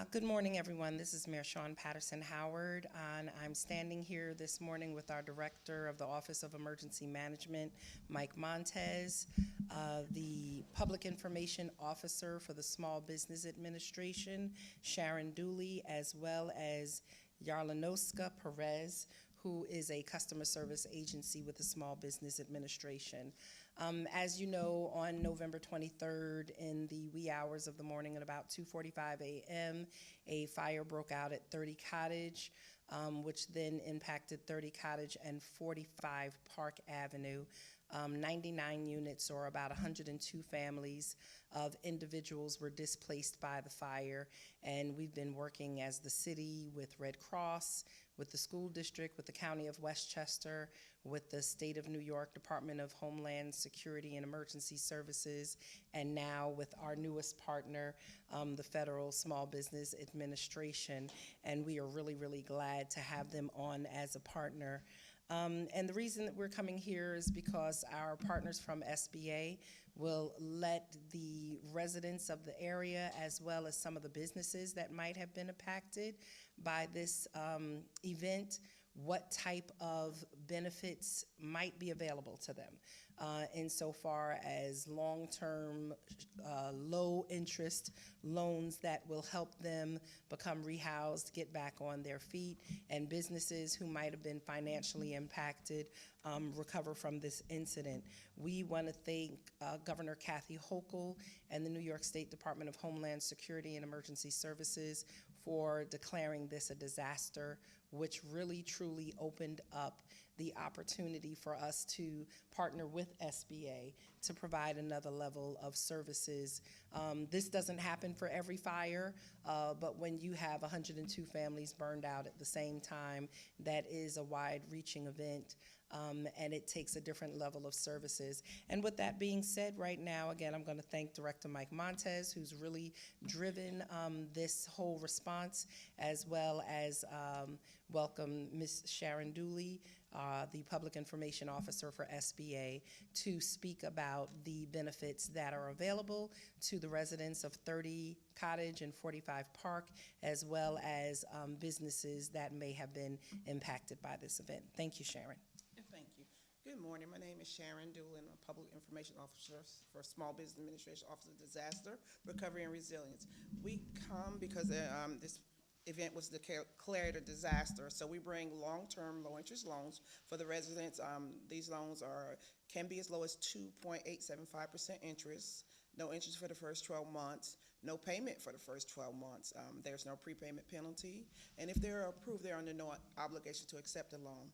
Good morning, everyone. This is Mayor Sean Patterson Howard, and I'm standing here this morning with our Director of the Office of Emergency Management, Mike Montez, the Public Information Officer for the Small Business Administration, Sharon Dooley, as well as Yarlanoska Perez, who is a customer service agency with the Small Business Administration. As you know, on November 23rd, in the wee hours of the morning at about 2:45 a.m., a fire broke out at 30 Cottage, which then impacted 30 Cottage and 45 Park Avenue. 99 units, or about 102 families of individuals, were displaced by the fire, and we've been working as the city with Red Cross, with the school district, with the County of Westchester, with the State of New York Department of Homeland Security and Emergency Services, and now with our newest partner, the Federal Small Business Administration. And we are really, really glad to have them on as a partner. And the reason that we're coming here is because our partners from SBA will let the residents of the area, as well as some of the businesses that might have been impacted by this event, what type of benefits might be available to them insofar as long-term, low-interest loans that will help them become rehoused, get back on their feet, and businesses who might have been financially impacted recover from this incident. We want to thank Governor Kathy Hochul and the New York State Department of Homeland Security and Emergency Services for declaring this a disaster, which really truly opened up the opportunity for us to partner with SBA to provide another level of services. This doesn't happen for every fire, but when you have 102 families burned out at the same time, that is a wide-reaching event. And it takes a different level of services. And with that being said, right now, again, I'm going to thank Director Mike Montez, who's really driven this whole response, as well as welcome Ms. Sharon Dooley, the Public Information Officer for SBA, to speak about the benefits that are available to the residents of 30 Cottage and 45 Park, as well as businesses that may have been impacted by this event. Thank you, Sharon. Thank you. Good morning. My name is Sharon Doolin. I'm a Public Information Officer for Small Business Administration, Office of Disaster Recovery and Resilience. We come because this event was declared a disaster, so we bring long-term, low-interest loans for the residents. These loans can be as low as 2.875% interest, no interest for the first 12 months, no payment for the first 12 months. There's no prepayment penalty, and if they're approved, they're under no obligation to accept a loan.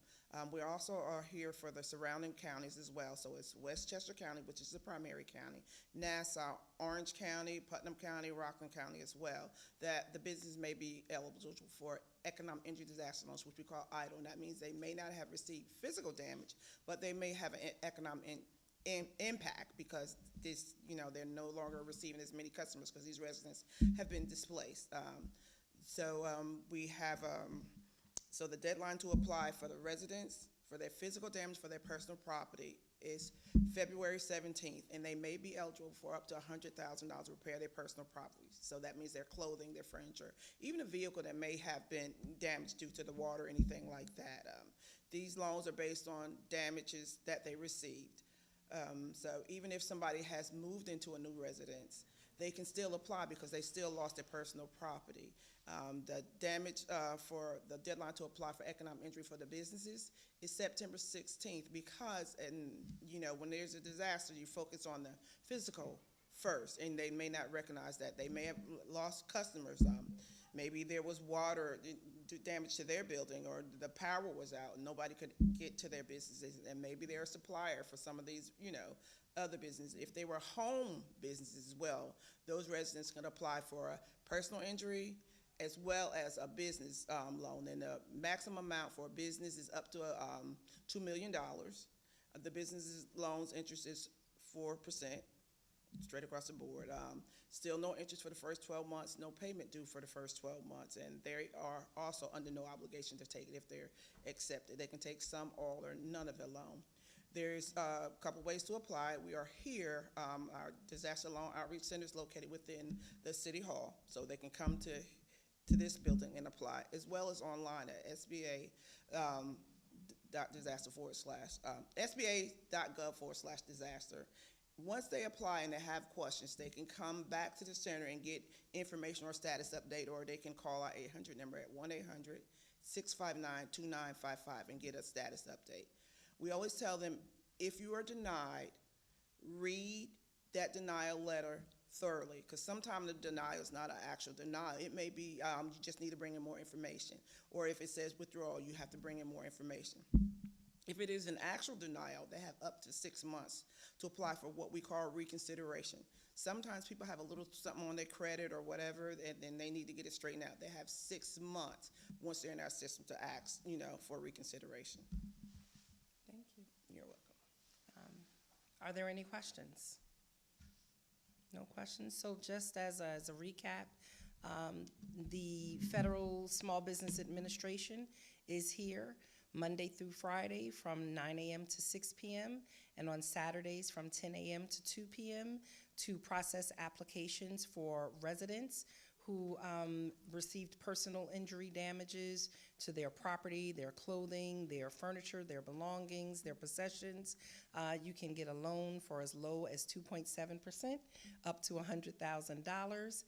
We also are here for the surrounding counties as well. So it's Westchester County, which is the primary county, Nassau, Orange County, Putnam County, Rockland County as well, that the business may be eligible for economic injury disaster loans, which we call EIDL. And that means they may not have received physical damage, but they may have an economic impact because they're no longer receiving as many customers because these residents have been displaced. We have So the deadline to apply for the residents for their physical damage for their personal property is February 17th, and they may be eligible for up to $100,000 to repair their personal property. So that means their clothing, their furniture, even a vehicle that may have been damaged due to the water, anything like that. These loans are based on damages that they received. So even if somebody has moved into a new residence, they can still apply because they still lost their personal property. The for the deadline to apply for economic injury for the businesses is September 16th because, when there's a disaster, you focus on the physical first, and they may not recognize that. They may have lost customers. Maybe there was water damage to their building, or the power was out and nobody could get to their businesses, and maybe they're a supplier for some of these, other businesses. If they were home businesses as well, those residents can apply for a personal injury as well as a business loan. And the maximum amount for a business is up to $2 million. The business loans interest is 4%, straight across the board. Still no interest for the first 12 months, no payment due for the first 12 months, and they are also under no obligation to take it if they're accepted. They can take some, all, or none of the loan. There's a couple ways to apply. We are here, our Disaster Loan Outreach Center is located within the City Hall, so they can come to to this building and apply, as well as online at SBA disaster SBA.gov/disaster. Once they apply and they have questions, they can come back to the center and get information or status update, or they can call our 800 number at 1-800-659-2955 and get a status update. We always tell them, if you are denied, read that denial letter thoroughly, because sometimes the denial is not an actual denial. It may be you just need to bring in more information, or if it says withdrawal, you have to bring in more information. If it is an actual denial, they have up to 6 months to apply for what we call reconsideration. Sometimes people have a little something on their credit or whatever, and then they need to get it straightened out. They have 6 months once they're in our system to ask, for reconsideration. Thank you. You're welcome. Are there any questions? No questions? So just as a recap, the Federal Small Business Administration is here Monday through Friday from 9 a.m. to 6 p.m. and on Saturdays from 10 a.m. to 2 p.m. to process applications for residents who received personal injury damages to their property, their clothing, their furniture, their belongings, their possessions. You can get a loan for as low as 2.7% up to $100,000.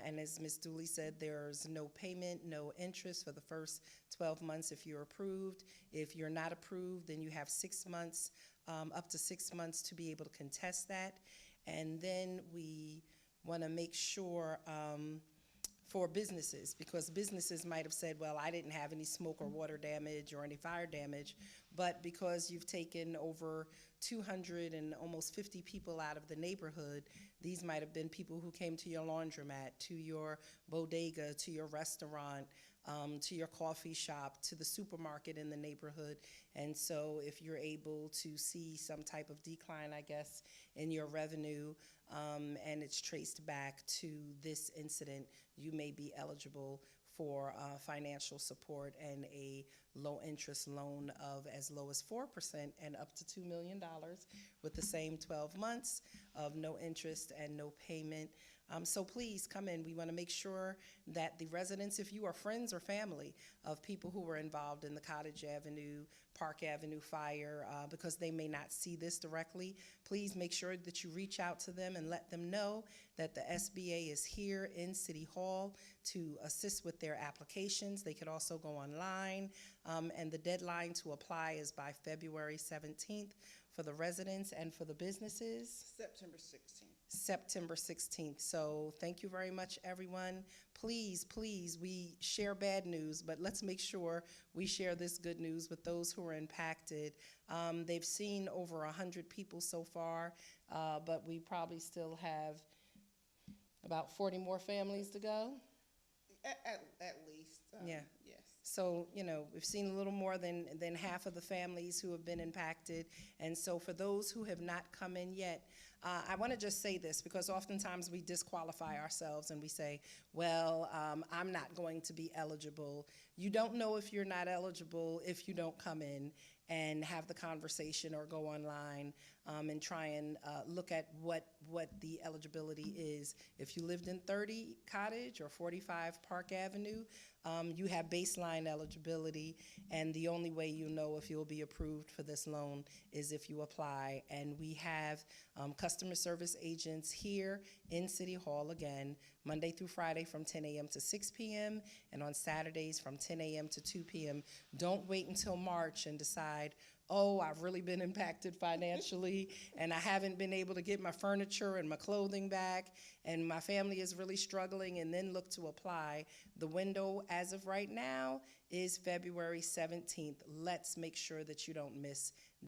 And as Ms. Dooley said, there's no payment, no interest for the first 12 months if you're approved. If you're not approved, then you have 6 months, up to 6 months to be able to contest that. And then we want to make sure for businesses, because businesses might have said, well, I didn't have any smoke or water damage or any fire damage, but because you've taken over 200 and almost 50 people out of the neighborhood, these might have been people who came to your laundromat, to your bodega, to your restaurant, to your coffee shop, to the supermarket in the neighborhood. And so if you're able to see some type of decline, I guess, in your revenue, and it's traced back to this incident, you may be eligible for financial support and a low-interest loan of as low as 4% and up to $2 million with the same 12 months of no interest and no payment. So please come in. We want to make sure that the residents, if you are friends or family of people who were involved in the Cottage Avenue, Park Avenue fire, because they may not see this directly, please make sure that you reach out to them and let them know that the SBA is here in City Hall to assist with their applications. They could also go online, and the deadline to apply is by February 17th for the residents and for the businesses. September 16th. So thank you very much, everyone. Please, please, we share bad news, but let's make sure we share this good news with those who are impacted. They've seen over 100 people so far, but we probably still have about 40 more families to go. At least. Yeah. Yes. So, we've seen a little more than half of the families who have been impacted. And so for those who have not come in yet, I want to just say this, because oftentimes we disqualify ourselves and we say, well, I'm not going to be eligible. You don't know if you're not eligible if you don't come in and have the conversation or go online and try and look at what the eligibility is. If you lived in 30 Cottage or 45 Park Avenue, you have baseline eligibility, and the only way you know if you'll be approved for this loan is if you apply. And we have customer service agents here in City Hall, again, Monday through Friday from 10 a.m. to 6 p.m. and on Saturdays from 10 a.m. to 2 p.m. Don't wait until March and decide, oh, I've really been impacted financially and I haven't been able to get my furniture and my clothing back and my family is really struggling, and then look to apply. The window as of right now is February 17th. Let's make sure that you don't miss